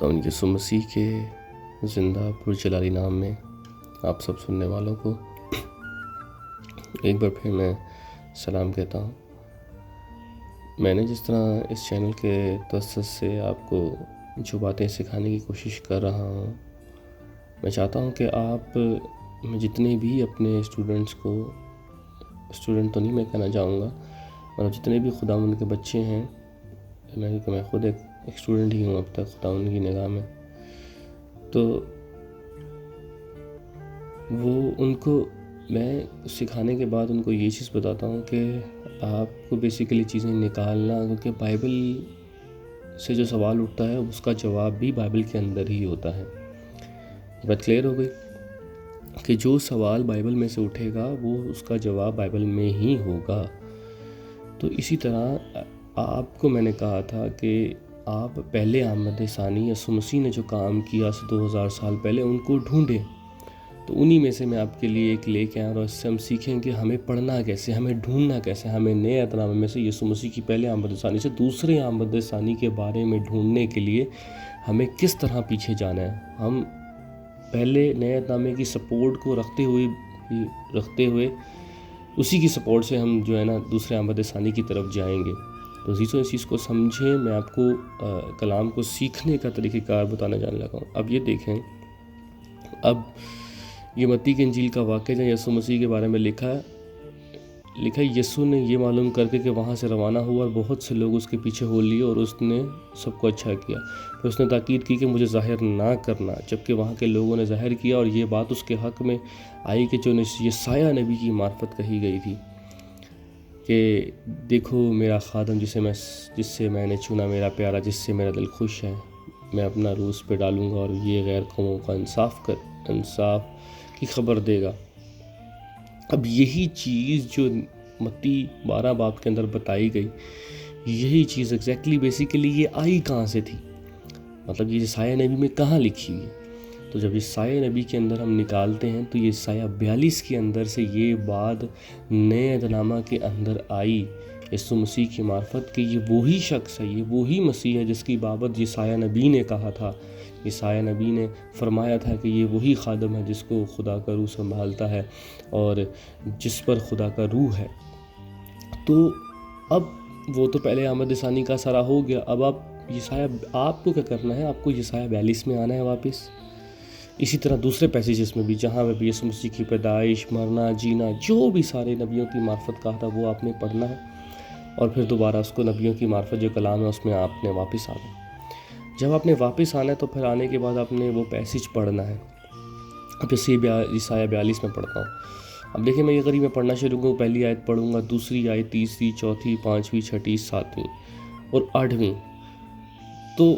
خداوند یسوع مسیح کے زندہ پرجلالی نام میں آپ سب سننے والوں کو ایک بار پھر میں سلام کہتا ہوں۔ میں نے جس طرح اس چینل کے توسط سے آپ کو جو باتیں سکھانے کی کوشش کر رہا ہوں، میں چاہتا ہوں کہ آپ جتنے بھی اپنے اسٹوڈنٹس کو، اسٹوڈنٹ تو نہیں میں کہنا چاہوں گا، مطلب جتنے بھی خداوند کے بچے ہیں، میں خود ایک اسٹوڈنٹ ہی ہوں اب تک خداوند کی نگاہ میں، تو وہ ان کو میں سکھانے کے بعد ان کو یہ چیز بتاتا ہوں کہ آپ کو بیسیکلی چیزیں نکالنا، کیونکہ بائبل سے جو سوال اٹھتا ہے اس کا جواب بھی بائبل کے اندر ہی ہوتا ہے۔ یہ بات کلیئر ہو گئی کہ جو سوال بائبل میں سے اٹھے گا وہ اس کا جواب بائبل میں ہی ہوگا۔ تو اسی طرح آپ کو میں نے کہا تھا کہ آپ پہلے آمد ثانی یسوع مسیح نے جو کام کیا 2000 سال پہلے ان کو ڈھونڈیں، تو انہی میں سے میں آپ کے لیے ایک لے کے آیا اور اس سے ہم سیکھیں کہ ہمیں پڑھنا کیسے، ہمیں ڈھونڈنا کیسے، ہمیں نئے عہد نامے میں سے یسوع مسیح کی پہلے آمد ثانی سے دوسرے آمد ثانی کے بارے میں ڈھونڈنے کے لیے ہمیں کس طرح پیچھے جانا ہے۔ ہم پہلے نئے عہد نامے کی سپورٹ کو رکھتے ہوئے اسی کی سپورٹ سے ہم جو ہے نا دوسرے آمد ثانی کی طرف جائیں گے۔ تو عزیزوں اس چیز کو سمجھیں، میں آپ کو کلام کو سیکھنے کا طریقہ کار بتانا جانے لگا ہوں۔ اب یہ دیکھیں، اب یہ متی کی انجیل کا واقعہ جہاں یسوع مسیح کے بارے میں لکھا ہے یسوع نے یہ معلوم کر کے کہ وہاں سے روانہ ہوا اور بہت سے لوگ اس کے پیچھے ہو لیے اور اس نے سب کو اچھا کیا۔ پھر اس نے تاکید کی کہ مجھے ظاہر نہ کرنا، جبکہ وہاں کے لوگوں نے ظاہر کیا، اور یہ بات اس کے حق میں آئی کہ جو یسایہ نبی کی معرفت کہی گئی تھی کہ دیکھو میرا خادم جس سے میں نے چنا، میرا پیارا جس سے میرا دل خوش ہے، میں اپنا روح اس پہ ڈالوں گا اور یہ غیر قوموں کا انصاف کی خبر دے گا۔ اب یہی چیز جو متی 12 باب کے اندر بتائی گئی، یہی چیز ایگزیکٹلی بیسیکلی یہ آئی کہاں سے تھی، مطلب یہ یسایہ نبی میں کہاں لکھی ہوئی ہے؟ تو جب یسایہ نبی کے اندر ہم نکالتے ہیں تو یسایہ 42 کے اندر سے یہ بات نئے عہد نامہ کے اندر آئی یسوع مسیح کی معرفت کہ یہ وہی شخص ہے، یہ وہی مسیح ہے جس کی بابت یسایہ نبی نے کہا تھا۔ یسایہ نبی نے فرمایا تھا کہ یہ وہی خادم ہے جس کو خدا کا روح سنبھالتا ہے اور جس پر خدا کا روح ہے۔ تو اب وہ تو پہلے آمد ثانی کا سارا ہو گیا، اب آپ کو کیا کرنا ہے؟ آپ کو یسایہ 42 میں آنا ہے واپس۔ اسی طرح دوسرے پیسیجز میں بھی جہاں بھی یسوع مسیح کی پیدائش، مرنا، جینا، جو بھی سارے نبیوں کی معرفت کہا تھا وہ آپ نے پڑھنا ہے، اور پھر دوبارہ اس کو نبیوں کی معرفت جو کلام ہے اس میں آپ نے واپس آنا ہے۔ جب آپ نے واپس آنا ہے تو پھر آنے کے بعد آپ نے وہ پیسیج پڑھنا ہے۔ اب جیسے یسایہ 42 میں پڑھتا ہوں، اب دیکھیں میں یہ غریب میں پڑھنا شروع کروں، پہلی آیت پڑھوں گا، دوسری آیت، تیسری، چوتھی، پانچویں، چھٹی، ساتویں اور آٹھویں۔ تو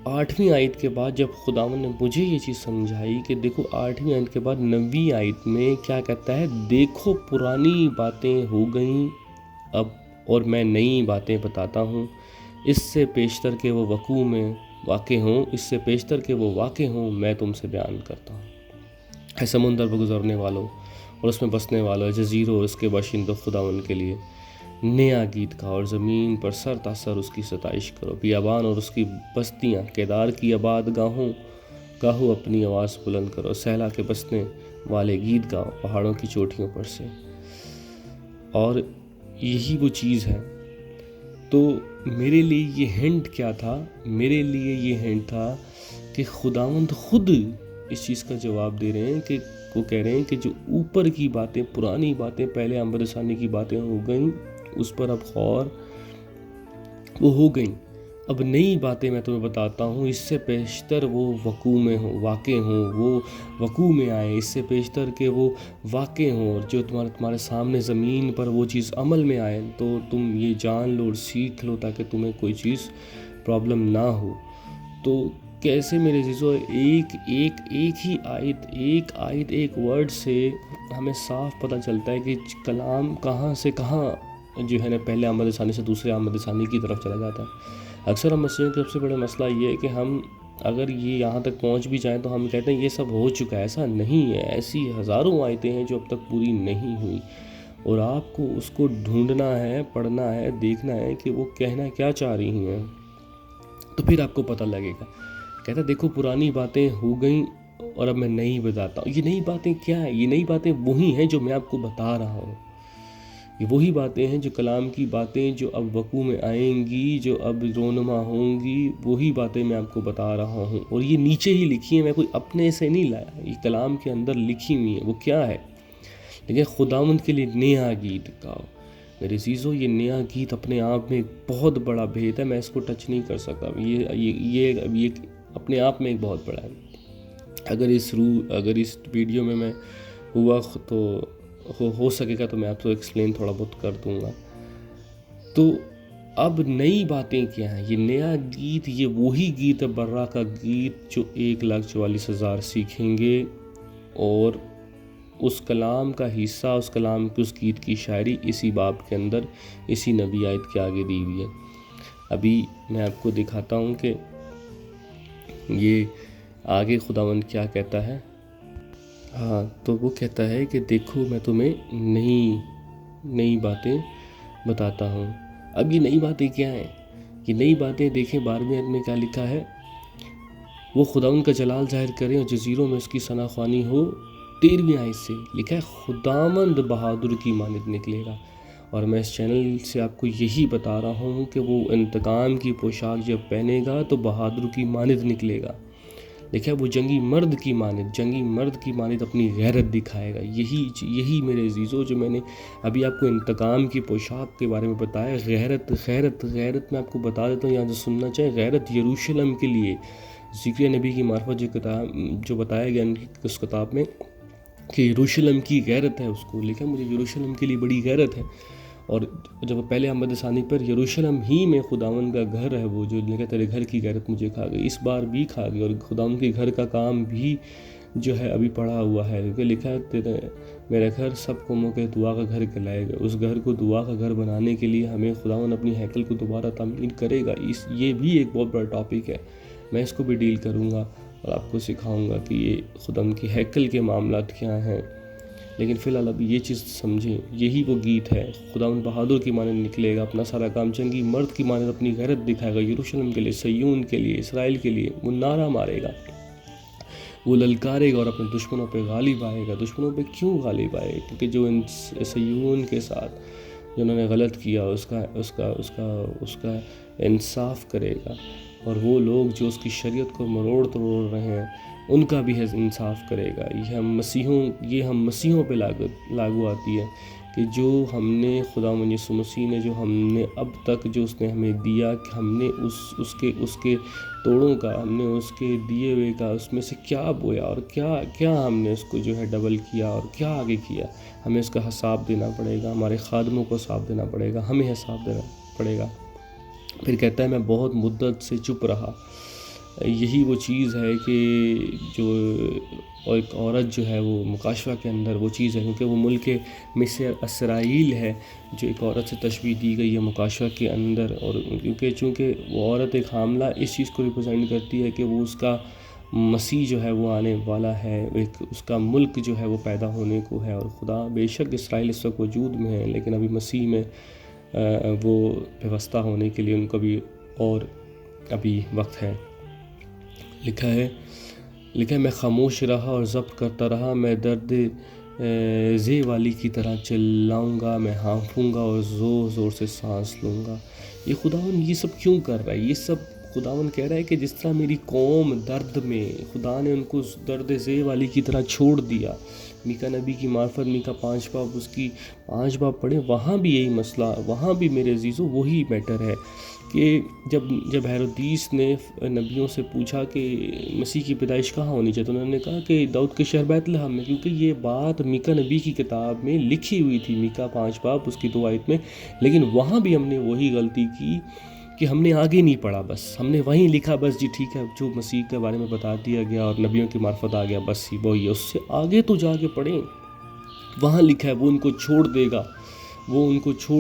8ویں آیت کے بعد جب خداوند نے مجھے یہ چیز سمجھائی کہ دیکھو 8ویں آیت کے بعد 9ویں آیت میں کیا کہتا ہے، دیکھو پرانی باتیں ہو گئیں اب اور میں نئی باتیں بتاتا ہوں، اس سے پیشتر کے وہ واقع ہوں میں تم سے بیان کرتا ہوں۔ اے سمندر پر گزرنے والوں اور اس میں بسنے والوں، جزیروں اور اس کے باشندوں، خداوند کے لیے نیا گیت گاؤ اور زمین پر سر تاسر اس کی ستائش کرو۔ بیابان اور اس کی بستیاں، کیدار کی آباد گاہو اپنی آواز بلند کرو، صحرا کے بسنے والے گیت گاؤ پہاڑوں کی چوٹیوں پر سے۔ اور یہی وہ چیز ہے۔ تو میرے لیے یہ ہنٹ کیا تھا؟ میرے لیے یہ ہنٹ تھا کہ خداوند خود اس چیز کا جواب دے رہے ہیں کہ وہ کہہ رہے ہیں کہ جو اوپر کی باتیں، پرانی باتیں، پہلے آمد ثانی کی باتیں ہو گئیں، اس پر اب غور وہ ہو گئیں، اب نئی باتیں میں تمہیں بتاتا ہوں، اس سے پیشتر وہ واقع ہوں، وہ وقوع میں آئیں، اس سے پیشتر کہ وہ واقع ہوں، اور جو تمہارے سامنے زمین پر وہ چیز عمل میں آئے تو تم یہ جان لو اور سیکھ لو تاکہ تمہیں کوئی چیز پرابلم نہ ہو۔ تو کیسے میرے عزیزو، ایک ہی آیت ایک ورڈ سے ہمیں صاف پتہ چلتا ہے کہ کلام کہاں سے کہاں جو ہے نا پہلے آمد ثانی سے دوسرے آمد ثانی کی طرف چلا جاتا ہے۔ اکثر ہم مسیحیوں کا سب سے بڑا مسئلہ یہ ہے کہ ہم اگر یہ یہاں تک پہنچ بھی جائیں تو ہم کہتے ہیں یہ سب ہو چکا ہے۔ ایسا نہیں ہے، ایسی ہزاروں آیتیں ہیں جو اب تک پوری نہیں ہوئی، اور آپ کو اس کو ڈھونڈنا ہے، پڑھنا ہے، دیکھنا ہے کہ وہ کہنا کیا چاہ رہی ہیں، تو پھر آپ کو پتہ لگے گا کہتا ہے دیکھو پرانی باتیں ہو گئیں اور اب میں نئی بتاتا ہوں. یہ نئی باتیں کیا ہیں؟ یہ نئی باتیں وہی ہیں جو میں آپ کو بتا رہا ہوں. یہ وہی باتیں ہیں جو کلام کی باتیں جو اب وقوع میں آئیں گی، جو اب رونما ہوں گی، وہی باتیں میں آپ کو بتا رہا ہوں. اور یہ نیچے ہی لکھی ہیں، میں کوئی اپنے سے نہیں لایا، یہ کلام کے اندر لکھی ہوئی ہیں. وہ کیا ہے؟ لیکن خداوند کے لیے نیا گیت گاؤ. میرے عزیزو، یہ نیا گیت اپنے آپ میں ایک بہت بڑا بھید ہے، میں اس کو ٹچ نہیں کر سکتا. یہ اپنے آپ میں ایک بہت بڑا ہے. اگر اس ویڈیو میں ہوا تو ہو سکے گا تو میں آپ کو ایکسپلین تھوڑا بہت کر دوں گا. تو اب نئی باتیں کیا ہیں؟ یہ نیا گیت، یہ وہی گیت ہے، برا کا گیت، جو 1,44,000 سیکھیں گے. اور اس کلام کا حصہ، اس کلام کی، اس گیت کی شاعری اسی باب کے اندر، اسی نبی آیت کے آگے دی ہوئی ہے. ابھی میں آپ کو دکھاتا ہوں کہ یہ آگے خداوند کیا کہتا ہے. ہاں، تو وہ کہتا ہے کہ دیکھو میں تمہیں نئی باتیں بتاتا ہوں. اب یہ نئی باتیں کیا ہیں؟ یہ نئی باتیں دیکھیں 12ویں آیت میں کیا لکھا ہے. وہ خداوند کا جلال ظاہر کریں اور جزیروں میں اس کی ثنا خوانی ہو. 13ویں آیت سے لکھا ہے خداوند بہادر کی مانند نکلے گا. اور میں اس چینل سے آپ کو یہی بتا رہا ہوں کہ وہ انتقام کی پوشاک جب پہنے گا تو بہادر کی مانند نکلے گا. دیکھا وہ جنگی مرد کی مانند اپنی غیرت دکھائے گا. یہی میرے عزیزو جو میں نے ابھی آپ کو انتقام کی پوشاک کے بارے میں بتایا. غیرت میں آپ کو بتا دیتا ہوں، یہاں جو سننا چاہے. غیرت یروشلم کے لیے، ذکر نبی کی معرفت جو بتایا گیا اس کتاب میں کہ یروشلم کی غیرت ہے. اس کو لکھا مجھے یروشلم کے لیے بڑی غیرت ہے. اور جب پہلے احمد ثانی پر یروشلم ہی میں خداوند کا گھر ہے، وہ جو لکھا تیرے گھر کی غیرت مجھے کھا گئی، اس بار بھی کھا گئی. اور خداوند کے گھر کا کام بھی جو ہے ابھی پڑا ہوا ہے، کیونکہ لکھا ہے میرا گھر سب قوموں کے دعا کا گھر کہلائے گا. اس گھر کو دعا کا گھر بنانے کے لیے ہمیں خداوند اپنی ہیکل کو دوبارہ تعمیر کرے گا. یہ بھی ایک بہت بڑا ٹاپک ہے، میں اس کو بھی ڈیل کروں گا اور آپ کو سکھاؤں گا کہ یہ خداوند کی ہیکل کے معاملات کیا ہیں. لیکن فی الحال ابھی یہ چیز سمجھیں، یہی وہ گیت ہے. خداوند بہادر کی مانند نکلے گا، اپنا سارا کام جنگی مرد کی مانند اپنی غیرت دکھائے گا. یروشلم کے لیے، صیون کے لیے، اسرائیل کے لیے وہ نعرہ مارے گا، وہ للکارے گا اور اپنے دشمنوں پہ غالب آئے گا. دشمنوں پہ کیوں غالب آئے؟ کیونکہ جو ان صیون کے ساتھ جنہوں نے غلط کیا اس کا انصاف کرے گا. اور وہ لوگ جو اس کی شریعت کو مروڑ توڑ رہے ہیں ان کا بھی انصاف کرے گا. یہ ہم مسیحوں پہ لاگو آتی ہے کہ جو ہم نے خداوند یسوع مسیح نے جو ہم نے اب تک جو اس نے ہمیں دیا، کہ ہم نے اس کے توڑوں کا، ہم نے اس کے دیے ہوئے کا اس میں سے کیا بویا اور کیا ہم نے اس کو جو ہے ڈبل کیا اور کیا آگے کیا. ہمیں اس کا حساب دینا پڑے گا. ہمارے خادموں کو حساب دینا پڑے گا. ہمیں حساب دینا پڑے گا. پھر کہتا ہے میں بہت مدت سے چپ رہا. یہی وہ چیز ہے کہ جو ایک عورت جو ہے وہ مکاشفہ کے اندر وہ چیز ہے، کیونکہ وہ ملک مصر اسرائیل ہے جو ایک عورت سے تشبیہ دی گئی ہے مکاشفہ کے اندر. اور چونکہ وہ عورت ایک حاملہ اس چیز کو ریپرزینٹ کرتی ہے کہ وہ اس کا مسیح جو ہے وہ آنے والا ہے، ایک اس کا ملک جو ہے وہ پیدا ہونے کو ہے. اور خدا بے شک اسرائیل اس وقت وجود میں ہے، لیکن ابھی مسیح میں وہ پیوستہ ہونے کے لیے ان کو بھی اور ابھی وقت ہے. لکھا ہے میں خاموش رہا اور ضبط کرتا رہا. میں درد زے والی کی طرح چلاؤں گا، میں ہانفوں گا اور زور زور سے سانس لوں گا. یہ خداوند یہ سب کیوں کر رہا ہے؟ یہ سب خداوند کہہ رہا ہے کہ جس طرح میری قوم درد میں، خدا نے ان کو درد زے والی کی طرح چھوڑ دیا. میکا نبی کی معرفت، میکا 5 باب، اس کی 5 باب پڑھیں، وہاں بھی یہی مسئلہ، وہاں بھی میرے عزیزو وہی میٹر ہے کہ جب ہیرودیس نے نبیوں سے پوچھا کہ مسیح کی پیدائش کہاں ہونی چاہیے، تو انہوں نے کہا کہ داؤد کے شہر بیت لحم میں، کیونکہ یہ بات میکا نبی کی کتاب میں لکھی ہوئی تھی، میکا 5 باب اس کی 2 آیت میں. لیکن وہاں بھی ہم نے وہی غلطی کی کہ ہم نے آگے نہیں پڑھا، بس ہم نے وہیں لکھا، بس جی ٹھیک ہے جو مسیح کے بارے میں بتا دیا گیا اور نبیوں کی معرفت آ گیا، بس ہی وہی ہے. اس سے آگے تو جا کے پڑھیں، وہاں لکھا ہے وہ ان کو چھوڑ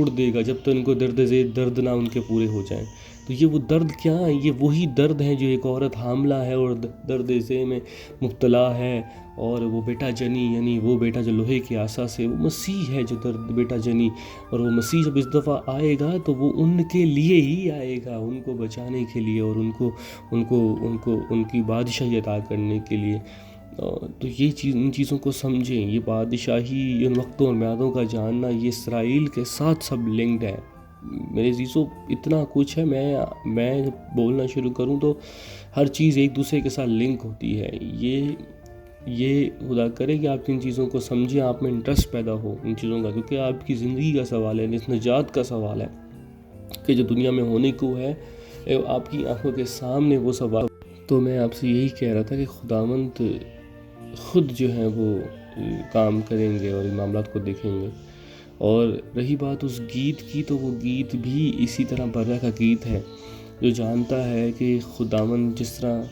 دے گا جب تک ان کو درد نہ ان کے پورے ہو جائیں. تو یہ وہ درد کیا ہیں؟ یہ وہی درد ہیں جو ایک عورت حاملہ ہے اور درد ذہ میں مبتلا ہے، اور وہ بیٹا جنی، یعنی وہ بیٹا جو لوہے کے عصا سے، وہ مسیح ہے جو درد بیٹا جنی، اور وہ مسیح جب اس دفعہ آئے گا تو وہ ان کے لیے ہی آئے گا، ان کو بچانے کے لیے، اور ان کی بادشاہی عطا کرنے کے لیے۔ تو یہ ان چیزوں کو سمجھیں، یہ بادشاہی، ان وقتوں اور میعادوں کا جاننا، یہ اسرائیل کے ساتھ سب لنکڈ ہے۔ میرے عزیزو، اتنا کچھ ہے، میں جب بولنا شروع کروں تو ہر چیز ایک دوسرے کے ساتھ لنک ہوتی ہے۔ یہ خدا کرے کہ آپ ان چیزوں کو سمجھیں، آپ میں انٹرسٹ پیدا ہو ان چیزوں کا، کیونکہ آپ کی زندگی کا سوال ہے، اس نجات کا سوال ہے کہ جو دنیا میں ہونے کو ہے آپ کی آنکھوں کے سامنے وہ سوال۔ تو میں آپ سے یہی کہہ رہا تھا کہ خداوند خود جو ہے وہ کام کریں گے اور ان معاملات کو دیکھیں گے۔ اور رہی بات اس گیت کی، تو وہ گیت بھی اسی طرح برہ کا گیت ہے، جو جانتا ہے کہ خداوند جس طرح،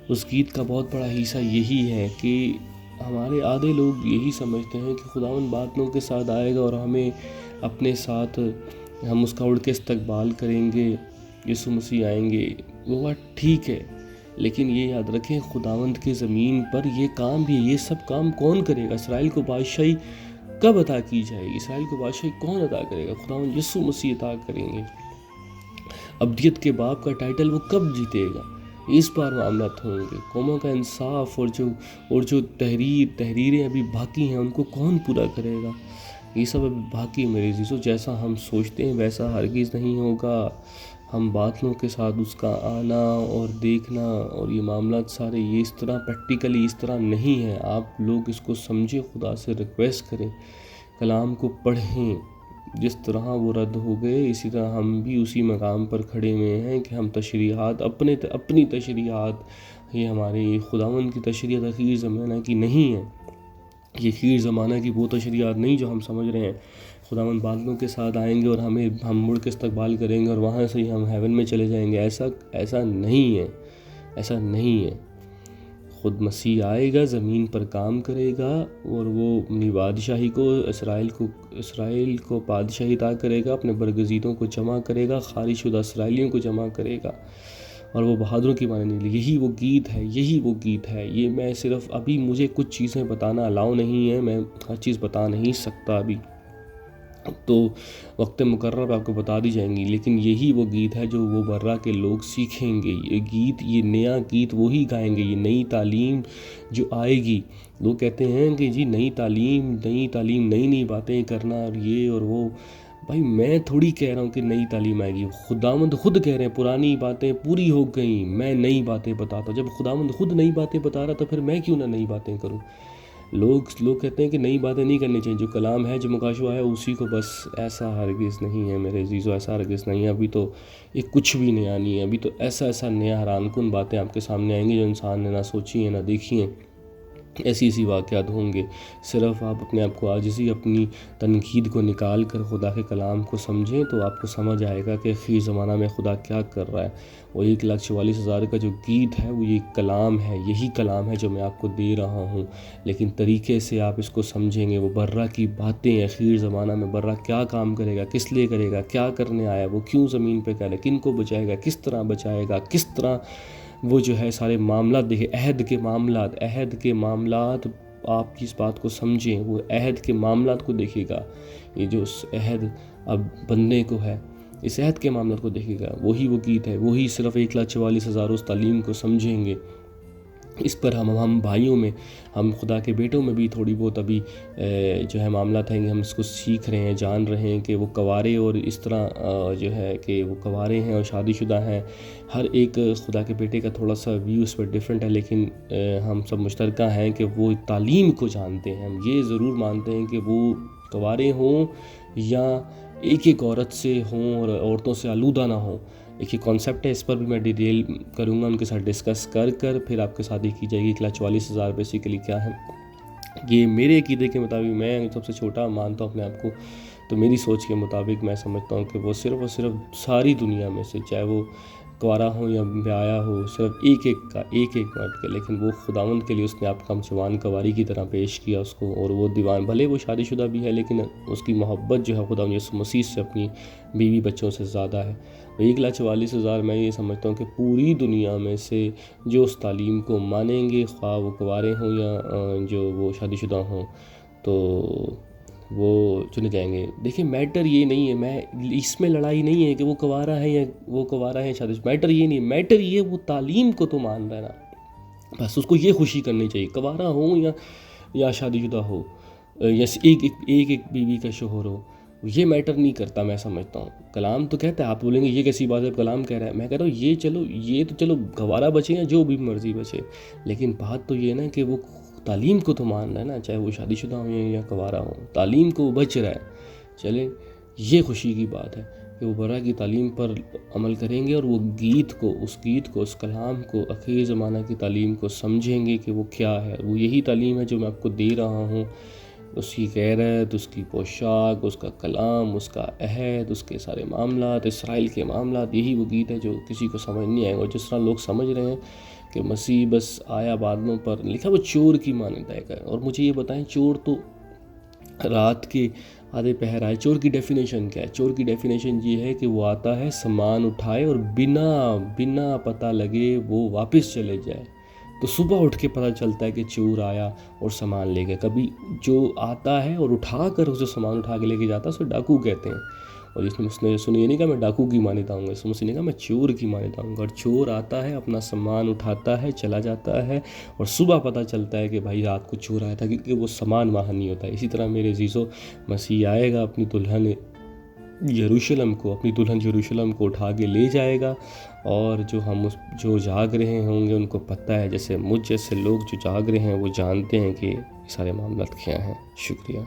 اس گیت کا بہت بڑا حصہ یہی ہے کہ ہمارے آدھے لوگ یہی سمجھتے ہیں کہ خداوند بادلوں کے ساتھ آئے گا اور ہمیں اپنے ساتھ، ہم اس کا اڑ کے استقبال کریں گے، یسوع مسیح آئیں گے۔ وہ بات ٹھیک ہے، لیکن یہ یاد رکھیں خداوند کی زمین پر یہ کام بھی، یہ سب کام کون کرے گا؟ اسرائیل کو بادشاہی کب عطا کی جائے گی؟ اسرائیل کو بادشاہی کون عطا کرے گا؟ خداوند یسوع مسیح عطا کریں گے۔ ابدیت کے باپ کا ٹائٹل وہ کب جیتے گا؟ اس بار معاملات ہوں گے۔ قوموں کا انصاف اور جو تحریریں ابھی باقی ہیں، ان کو کون پورا کرے گا؟ یہ سب ابھی باقی ہے میرے عزیزو۔ جیسا ہم سوچتے ہیں ویسا ہرگز نہیں ہوگا۔ ہم باتوں کے ساتھ اس کا آنا اور دیکھنا اور یہ معاملات سارے، یہ اس طرح پریکٹیکلی اس طرح نہیں ہے۔ آپ لوگ اس کو سمجھیں، خدا سے ریکویسٹ کریں، کلام کو پڑھیں۔ جس طرح وہ رد ہو گئے، اسی طرح ہم بھی اسی مقام پر کھڑے ہوئے ہیں کہ ہم تشریحات، اپنی تشریحات، یہ ہمارے خداوند کی تشریحات اخیر زمانہ کی نہیں ہے، یہ اخیر زمانہ کی وہ تشریحات نہیں جو ہم سمجھ رہے ہیں۔ خداوند بادلوں کے ساتھ آئیں گے اور ہم مڑ کے استقبال کریں گے اور وہاں سے ہی ہم ہیون میں چلے جائیں گے، ایسا نہیں ہے، ایسا نہیں ہے۔ خود مسیح آئے گا، زمین پر کام کرے گا، اور وہ اپنی بادشاہی کو، اسرائیل کو بادشاہی عطا کرے گا، اپنے برگزیدوں کو جمع کرے گا، خارج شدہ اسرائیلیوں کو جمع کرے گا، اور وہ بہادروں کی مانند نہیں۔ یہی وہ گیت ہے۔ یہ میں صرف ابھی، مجھے کچھ چیزیں بتانا الاؤ نہیں ہے، میں ہر چیز بتا نہیں سکتا ابھی، تو وقت مقرر پہ آپ کو بتا دی جائیں گی، لیکن یہی وہ گیت ہے جو وہ برہ کے لوگ سیکھیں گے۔ یہ نیا گیت وہی گائیں گے، یہ نئی تعلیم جو آئے گی۔ لوگ کہتے ہیں کہ جی نئی تعلیم، نئی باتیں کرنا، اور یہ اور وہ۔ بھائی میں تھوڑی کہہ رہا ہوں کہ نئی تعلیم آئے گی، خداوند خود کہہ رہے ہیں پرانی باتیں پوری ہو گئیں، میں نئی باتیں بتاتا ہوں۔ جب خداوند خود نئی باتیں بتا رہا تو پھر میں کیوں نہ نئی باتیں کروں؟ لوگ کہتے ہیں کہ نئی باتیں نہیں کرنی چاہیے، جو کلام ہے، جو مکاشفہ ہے، اسی کو بس۔ ایسا ہرگز نہیں ہے میرے عزیزو، ایسا ہرگز نہیں ہے۔ ابھی تو یہ کچھ بھی نیا نہیں ہے، ابھی تو ایسا نیا حیران کن باتیں آپ کے سامنے آئیں گی جو انسان نے نہ سوچی ہیں نہ دیکھی ہیں۔ ایسی واقعات ہوں گے۔ صرف آپ اپنے آپ کو عاجزی، اپنی تنقید کو نکال کر خدا کے کلام کو سمجھیں تو آپ کو سمجھ آئے گا کہ اخیر زمانہ میں خدا کیا کر رہا ہے۔ وہ 1,44,000 کا جو گیت ہے، وہ یہ کلام ہے، یہی کلام ہے جو میں آپ کو دے رہا ہوں، لیکن طریقے سے آپ اس کو سمجھیں گے۔ وہ برہ کی باتیں، اخیر زمانہ میں برہ کیا کام کرے گا، کس لیے کرے گا، کیا کرنے آیا، وہ کیوں زمین پہ کرے، کن کو بچائے گا، کس طرح بچائے گا، کس طرح وہ جو ہے سارے معاملات دیکھیں، عہد کے معاملات، آپ اس بات کو سمجھیں، وہ عہد کے معاملات کو دیکھے گا۔ یہ جو اس عہد اب بننے کو ہے، اس عہد کے معاملات کو دیکھے گا، وہی وہ گیت ہے، وہی صرف 1,44,000 اس تعلیم کو سمجھیں گے۔ اس پر ہم بھائیوں میں، ہم خدا کے بیٹوں میں بھی تھوڑی بہت ابھی جو ہے معاملات ہیں کہ ہم اس کو سیکھ رہے ہیں، جان رہے ہیں کہ وہ کوارے، اور اس طرح جو ہے کہ وہ کوارے ہیں اور شادی شدہ ہیں۔ ہر ایک خدا کے بیٹے کا تھوڑا سا ویو اس پر ڈیفرنٹ ہے، لیکن ہم سب مشترکہ ہیں کہ وہ تعلیم کو جانتے ہیں۔ ہم یہ ضرور مانتے ہیں کہ وہ کوارے ہوں یا ایک عورت سے ہوں اور عورتوں سے آلودہ نہ ہوں۔ ایک یہ کانسیپٹ ہے، اس پر بھی میں ڈیٹیل کروں گا، ان کے ساتھ ڈسکس کر پھر آپ کے ساتھ یہ کی جائے گی 1,44,000 بیسیکلی کیا ہے۔ یہ میرے عقیدے کے مطابق، میں سب سے چھوٹا مانتا ہوں اپنے آپ کو، تو میری سوچ کے مطابق میں سمجھتا ہوں کہ وہ صرف اور صرف ساری دنیا میں سے، چاہے وہ کنوارا ہو یا بیایا ہو، صرف ایک ایک منٹ کا، لیکن وہ خداوند کے لیے اس نے آپ کو جوان کنواری کی طرح پیش کیا اس کو، اور وہ دیوان بھلے وہ شادی شدہ بھی ہے لیکن اس کی محبت جو ہے خداوند یسوع مسیح سے اپنی بیوی بچوں سے زیادہ ہے۔ 1,44,000 میں یہ سمجھتا ہوں کہ پوری دنیا میں سے جو اس تعلیم کو مانیں گے، خواہ وہ کنوارے ہوں یا جو وہ شادی شدہ ہوں، تو وہ چنے جائیں گے۔ دیکھیں میٹر یہ نہیں ہے، میں اس میں لڑائی نہیں ہے کہ وہ کنوارا ہے یا وہ کنوارا ہے شادی، میٹر یہ نہیں ہے، میٹر یہ وہ تعلیم کو تو مان رہا ہے نا، بس اس کو یہ خوشی کرنی چاہیے، کنوارا ہو یا شادی شدہ ہو، یا ایک بیوی کا شوہر ہو، یہ میٹر نہیں کرتا میں سمجھتا ہوں۔ کلام تو کہتا ہے، آپ بولیں گے یہ کیسی بات ہے، کلام کہہ رہا ہے، میں کہہ رہا ہوں یہ تو چلو گوارا بچے یا جو بھی مرضی بچے، لیکن بات تو یہ ہے نا کہ وہ تعلیم کو تو مان رہا ہے نا، چاہے وہ شادی شدہ ہوں یا کنوارا ہوں، تعلیم کو وہ بچ رہا ہے۔ چلیں یہ خوشی کی بات ہے کہ وہ برا کی تعلیم پر عمل کریں گے، اور وہ اس کلام کو، اخیر زمانہ کی تعلیم کو سمجھیں گے کہ وہ کیا ہے۔ وہ یہی تعلیم ہے جو میں آپ کو دے رہا ہوں، اس کی غیرت، اس کی پوشاک، اس کا کلام، اس کا عہد، اس کے سارے معاملات، اسرائیل کے معاملات، یہی وہ گیت ہے جو کسی کو سمجھ نہیں آئے گا۔ اور جس طرح لوگ سمجھ رہے ہیں کہ مسیح بس آیا بادلوں پر، لکھا وہ چور کی مانند آئے گا۔ اور مجھے یہ بتائیں، چور تو رات کے آدھے پہر آئے، چور کی ڈیفینیشن کیا ہے؟ چور کی ڈیفینیشن یہ ہے کہ وہ آتا ہے، سامان اٹھائے اور بنا پتہ لگے وہ واپس چلے جائے۔ تو صبح اٹھ کے پتہ چلتا ہے کہ چور آیا اور سامان لے گیا۔ کبھی جو آتا ہے اور اٹھا کر جو سامان اٹھا کے لے کے جاتا ہے اسے ڈاکو کہتے ہیں۔ اور اس نے سنی یہ نہیں کہا میں ڈاکو کی مانتا ہوں گا، اس نے کہا میں چور کی مانتا ہوں گا۔ اور چور آتا ہے، اپنا سامان اٹھاتا ہے، چلا جاتا ہے، اور صبح پتہ چلتا ہے کہ بھائی رات کو چور آیا تھا، کیونکہ وہ سامان وہاں نہیں ہوتا ہے۔ اسی طرح میرے عزیزو، مسیح آئے گا، اپنی دلہن یروشلم کو اٹھا کے لے جائے گا، اور جو جاگ رہے ہوں گے ان کو پتہ ہے، جیسے مجھ جیسے لوگ جو جاگ رہے ہیں وہ جانتے ہیں کہ یہ سارے معاملات کیا ہیں۔ شکریہ۔